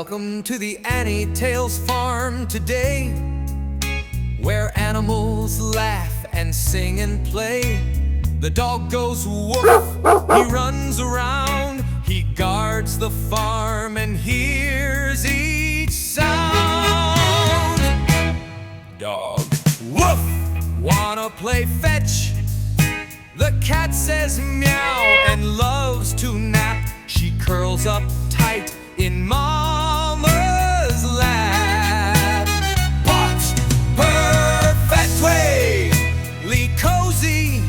Welcome to the AniTales farm today, where animals laugh and sing and play. The dog goes woof, he runs around, he guards the farm and hears each sound. Dog, woof, wanna play fetch? The cat says meow and loves to nap. She curls up tight in mama's lap. But perfectly cozy,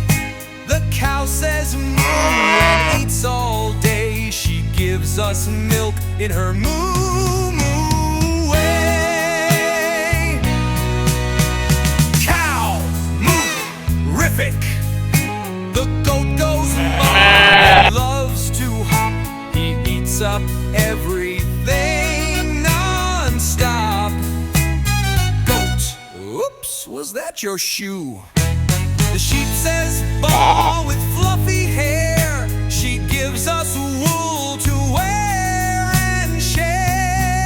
the cow says moo and eats all day. She gives us milk in her moo way. Cow, moo-rific. The goat goes and loves to hop. He eats up everything non-stop. Goat, oops, was that your shoe? The sheep says ball with fluffy hair. She gives us wool to wear and share.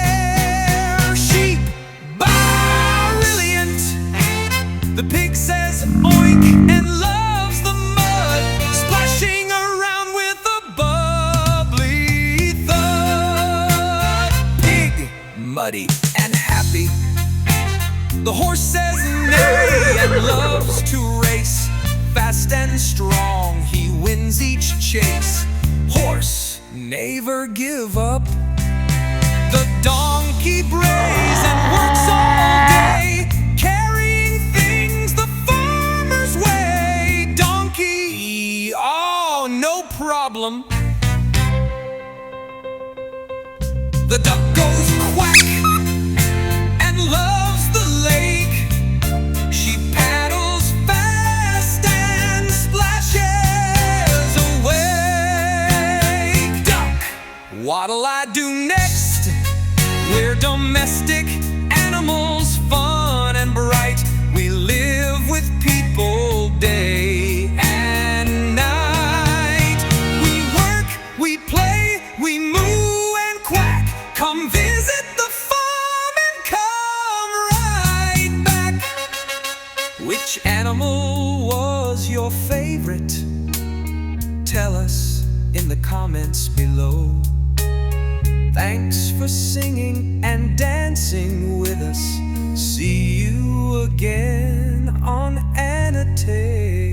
Sheep, brilliant. The pig says oink and loves the mud, splashing around with a bubbly thud. Pig, muddy and happy. The horse says neigh and loves to race. Fast and strong, he wins each chase. Horse, never give up. The donkey brays and works all day, carrying things the farmer's way. Donkey, oh, no problem. The duck goes quack and loves the lake. She paddles fast and splashes away. Duck, what'll I do next? We're domestic animals, fun and bright. We live with people day and night. We work, we play, we moo and quack. Come visit the farm and come right back. Which animal was your favorite? Tell us in the comments below. Thanks for singing and dancing with us. See you again on AniTales.